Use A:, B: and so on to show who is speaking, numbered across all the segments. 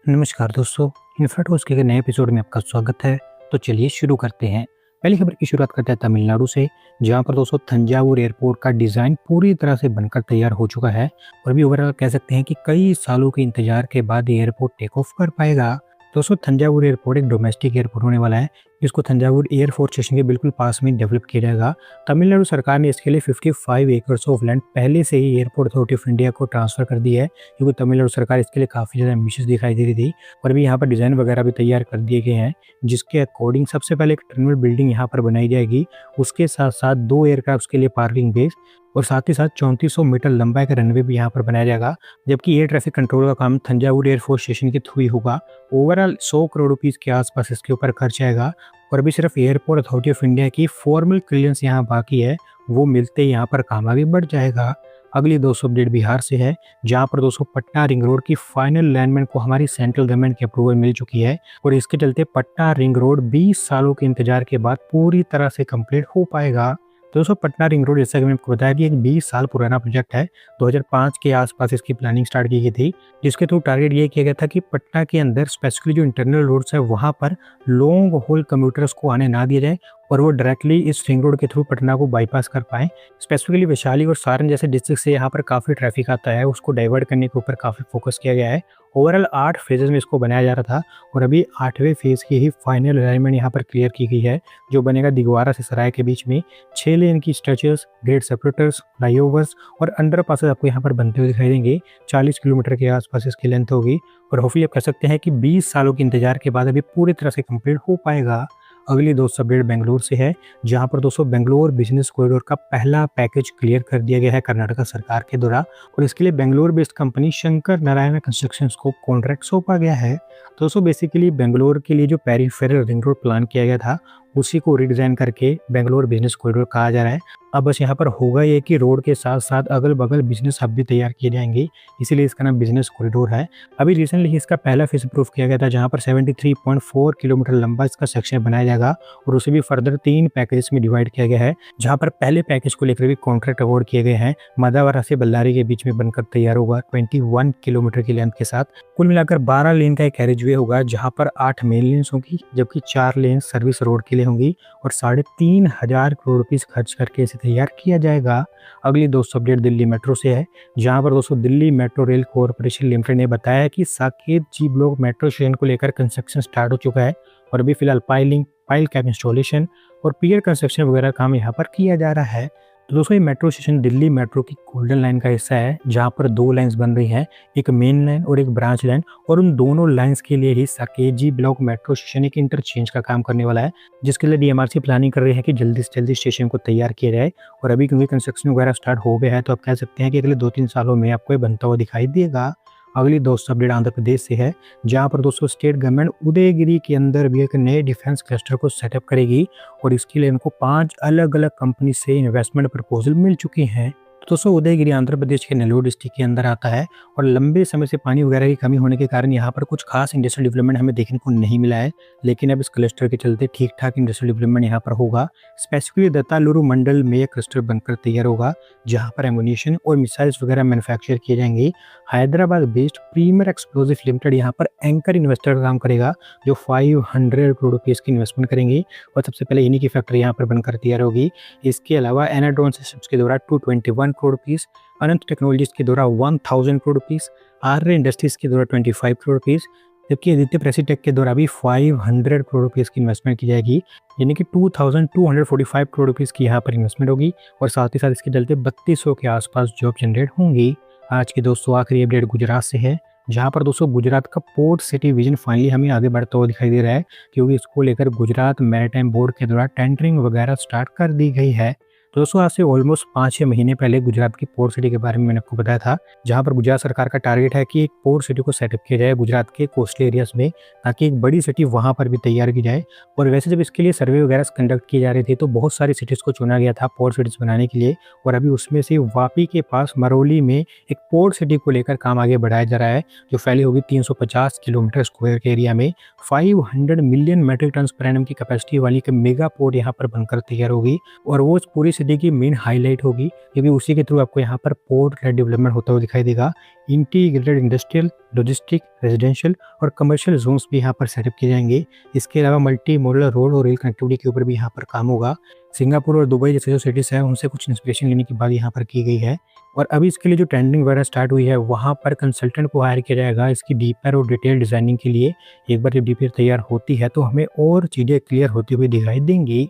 A: नमस्कार दोस्तों, इन्फोटॉक्स के नए एपिसोड में आपका स्वागत है। तो चलिए शुरू करते हैं। पहली खबर की शुरुआत करते हैं तमिलनाडु से, जहां पर दोस्तों तंजावुर एयरपोर्ट का डिज़ाइन पूरी तरह से बनकर तैयार हो चुका है और अभी ओवरऑल कह सकते हैं कि कई सालों के इंतजार के बाद ये एयरपोर्ट टेक ऑफ कर पाएगा। दोस्तों तंजावुर एयरपोर्ट एक डोमेस्टिक एयरपोर्ट होने वाला है, जिसको तंजावुर एयरफोर्स स्टेशन के बिल्कुल पास में डेवलप किया जाएगा। तमिलनाडु सरकार ने इसके लिए 55 एकर्स ऑफ लैंड पहले से ही एयरपोर्ट अथॉरिटी ऑफ इंडिया को ट्रांसफर कर दी है, क्योंकि तमिलनाडु सरकार इसके लिए काफ़ी ज़्यादा एम्बिशियस दिखाई दे रही थी। और अभी यहाँ पर डिज़ाइन वगैरह भी तैयार कर दिए गए हैं, जिसके अकॉर्डिंग सबसे पहले एक टर्मिनल बिल्डिंग यहाँ पर बनाई जाएगी। उसके साथ-साथ 2 एयरक्राफ्ट्स के लिए पार्किंग बेस और साथ ही साथ 3400 मीटर लंबा एक रनवे भी यहाँ पर बनाया जाएगा, जबकि एयर ट्रैफिक कंट्रोल का काम तंजावुर एयरफोर्स स्टेशन के थ्रू ही होगा। ओवरऑल 100 करोड़ रुपीस के आसपास इसके ऊपर खर्च आएगा और अभी सिर्फ एयरपोर्ट अथॉरिटी ऑफ इंडिया की फॉर्मल क्लियरेंस यहाँ बाकी है, वो मिलते ही यहाँ पर काम आगे बढ़ जाएगा। अगली 200 अपडेट बिहार से है, जहाँ पर 200 पटना रिंग रोड की फाइनल अलाइनमेंट को हमारी सेंट्रल गवर्नमेंट की अप्रूवल मिल चुकी है और इसके चलते पटना रिंग रोड 20 सालों के इंतजार के बाद पूरी तरह से कंप्लीट हो पाएगा। दोस्तों पटना रिंग रोड, जैसा कि मैंने आपको बताया कि एक 20 साल पुराना प्रोजेक्ट है। 2005 के आसपास इसकी प्लानिंग स्टार्ट की गई थी, जिसके थ्रू टारगेट ये किया गया था कि पटना के अंदर स्पेसिफिकली जो इंटरनल रोड्स है वहाँ पर लॉन्ग होल कम्यूटर्स को आने ना दिया जाए और वो डायरेक्टली इस रिंग रोड के थ्रू पटना को बाईपास कर पाएँ। स्पेसिफिकली वैशाली और सारण जैसे डिस्ट्रिक्ट से यहाँ पर काफ़ी ट्रैफिक आता है, उसको डाइवर्ट करने के ऊपर काफ़ी फोकस किया गया है। ओवरऑल 8 फेजेस में इसको बनाया जा रहा था और अभी 8वें फेज की ही फाइनल अलाइनमेंट यहाँ पर क्लियर की गई है, जो बनेगा दिगवारा से सराय के बीच में। 6 लेन की स्ट्रेचेस, ग्रेड सेपरेटर्स, फ्लाईओवर्स और अंडरपासेस आपको यहाँ पर बनते हुए दिखाई देंगे। 40 किलोमीटर के आसपास इसकी लेंथ होगी और होपफुली आप कह सकते हैं कि 20 सालों के इंतजार के बाद अभी पूरी तरह से कंप्लीट हो पाएगा। अगली दोस्तों अपडेट बेंगलुरु से है, जहां पर दोस्तों बेंगलोर बिजनेस कॉरिडोर का पहला पैकेज क्लियर कर दिया गया है कर्नाटक सरकार के द्वारा और इसके लिए Bangalore based company Shankar Narayan construction को कॉन्ट्रैक्ट सौंपा गया है। दोस्तों बेसिकली बेंगलोर के लिए जो पेरिफेरल रिंग रोड प्लान किया गया था, उसी को रिडिजाइन करके बेंगलोर बिजनेस कॉरिडोर कहा जा रहा है। अब बस यहाँ पर होगा ये कि रोड के साथ साथ अगल बगल बिजनेस हब भी तैयार किए जाएंगे, इसीलिए इसका नाम बिजनेस कॉरिडोर है। अभी रिसेंटली इसका पहला फेज अप्रूव किया गया था, जहाँ पर 73.4 किलोमीटर लंबा इसका सेक्शन बनाया जाएगा और उसे भी फर्दर 3 पैकेज में डिवाइड किया गया है, जहाँ पर पहले पैकेज को लेकर भी कॉन्ट्रैक्ट अवार्ड किए गए हैं। मदावारा से बल्लारी के बीच में बनकर तैयार होगा 21 किलोमीटर की लेंथ के साथ। कुल मिलाकर 12 लेन का एक कैरेजवे होगा, जहाँ पर 8 मेन लेन्स होंगी, जबकि 4 लेन सर्विस रोड के लिए होंगी और 3,500 करोड़ रुपीस खर्च करके इसे तैयार किया जाएगा। अगली दोस्तों अपडेट दिल्ली मेट्रो से है, जहां पर दोस्तों Delhi metro rail corporation limited ने बताया कि साकेत जी ब्लॉक मेट्रो स्टेशन को लेकर कंस्ट्रक्शन स्टार्ट हो चुका है और अभी फिलहाल पाइल कैप इंस्टॉलेशन और पियर कंस्ट्रक्शन वगैरह काम यहाँ पर किया जा रहा है। तो दोस्तों ये मेट्रो स्टेशन दिल्ली मेट्रो की गोल्डन लाइन का हिस्सा है, जहाँ पर 2 लाइन्स बन रही हैं, एक मेन लाइन और एक ब्रांच लाइन, और उन दोनों लाइन्स के लिए ही साकेत जी ब्लॉक मेट्रो स्टेशन एक इंटरचेंज का काम करने वाला है, जिसके लिए डीएमआरसी प्लानिंग कर रही है कि जल्दी से जल्दी स्टेशन को तैयार किया जाए। और अभी क्योंकि कंस्ट्रक्शन वगैरह स्टार्ट हो गया है, तो आप कह सकते हैं कि अगले 2-3 सालों में आपको ये बनता हुआ दिखाई देगा। अगली दोस्तों अपडेट आंध्र प्रदेश से है, जहां पर दोस्तों स्टेट गवर्नमेंट उदयगिरी के अंदर भी एक नए डिफेंस क्लस्टर को सेटअप करेगी और इसके लिए इनको 5 अलग अलग कंपनी से इन्वेस्टमेंट प्रपोजल मिल चुकी हैं। तो दोस्तों उदयगिरी आंध्र प्रदेश के नेल्लोर डिस्ट्रिक्ट के अंदर आता है और लंबे समय से पानी वगैरह की कमी होने के कारण यहाँ पर कुछ खास इंडस्ट्रियल डेवलपमेंट हमें देखने को नहीं मिला है, लेकिन अब इस क्लस्टर के चलते ठीक ठाक इंडस्ट्रियल डेवलपमेंट यहाँ पर होगा। स्पेसिफिकली दत्तालुरु मंडल में यह क्लस्टर बनकर तैयार होगा, जहाँ पर एमुनिशन और मिसाइल्स वगैरह मैन्युफैक्चर किए जाएंगे। Hyderabad based Premier Explosive Limited यहाँ पर एंकर इन्वेस्टर का काम करेगा, जो 500 करोड़ रुपीस की इन्वेस्टमेंट करेंगे और सबसे पहले इन्हीं की फैक्ट्री यहाँ पर बनकर तैयार होगी। इसके अलावा एनाड्रॉन सिस्टम्स के द्वारा 221 करोड़ रुपीस, अनंत टेक्नोलॉजीज के द्वारा 1000 करोड़ रुपीस, आर्य इंडस्ट्रीज के द्वारा 25 करोड़ रुपीस, जबकि आदित्य प्रेसिटेक के द्वारा भी 500 करोड़ रुपीस की इन्वेस्टमेंट की जाएगी, यानी कि 2245 करोड़ रुपीस की यहाँ पर इन्वेस्टमेंट होगी और साथ ही साथ इसके चलते 3200 के आसपास जॉब जनरेट होंगी। आज की दोस्तों आखिरी अपडेट गुजरात से है, जहाँ पर दोस्तों गुजरात का पोर्ट सिटी विजन फाइनली हमें आगे बढ़ता हुआ दिखाई दे रहा है, क्योंकि इसको लेकर गुजरात मैरीटाइम बोर्ड के द्वारा टेंडरिंग वगैरह स्टार्ट कर दी गई है। तो दोस्तों आज से ऑलमोस्ट 5-6 महीने पहले गुजरात की पोर्ट सिटी के बारे में मैंने आपको बताया था, जहां पर गुजरात सरकार का टारगेट है कि एक पोर्ट सिटी को सेटअप किया जाए गुजरात के कोस्टल एरियाज में, ताकि एक बड़ी सिटी वहां पर भी तैयार की जाए। और वैसे जब इसके लिए सर्वे वगैरह कंडक्ट किए जा रहे थे, तो बहुत सारी सिटीज़ को चुना गया था पोर्ट सिटीज़ बनाने के लिए, और अभी उसमें से वापी के पास मरौली में एक पोर्ट सिटी को लेकर काम आगे बढ़ाया जा रहा है, जो फैली होगी 350 किलोमीटर स्क्वायर के एरिया में। 500 million metric tonne per annum की कैपेसिटी वाली एक मेगा पोर्ट यहाँ पर बनकर तैयार होगी और वो पूरी सिटी की मेन हाईलाइट होगी, क्योंकि उसी के थ्रू आपको यहाँ पर पोर्ट का डेवलपमेंट होता हुआ दिखाई देगा। इंटीग्रेटेड इंडस्ट्रियल, लॉजिस्टिक, रेजिडेंशियल और कमर्शियल जोन्स भी यहाँ पर सेटअप किए जाएंगे। इसके अलावा मल्टी मॉडल रोड और रेल कनेक्टिविटी के ऊपर भी यहाँ पर काम होगा। सिंगापुर और दुबई जैसे जो सिटीज़ हैं उनसे कुछ इंस्पिरेशन लेने की बात यहाँ पर की गई है। और अभी इसके लिए जो ट्रेंडिंग वगैरह स्टार्ट हुई है, वहाँ पर कंसल्टेंट को हायर किया जाएगा इसकी डीपर और डिटेल डिज़ाइनिंग के लिए। एक बार जब डीपीआर तैयार होती है तो हमें और चीज़ें क्लियर होती हुई दिखाई देंगी।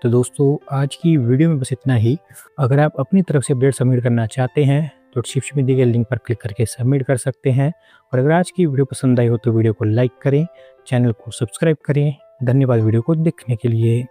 A: तो दोस्तों आज की वीडियो में बस इतना ही। अगर आप अपनी तरफ से अपडेट सबमिट करना चाहते हैं तो डिस्क्रिप्शन में दिए गए लिंक पर क्लिक करके सबमिट कर सकते हैं। और अगर आज की वीडियो पसंद आई हो तो वीडियो को लाइक करें, चैनल को सब्सक्राइब करें। धन्यवाद वीडियो को देखने के लिए।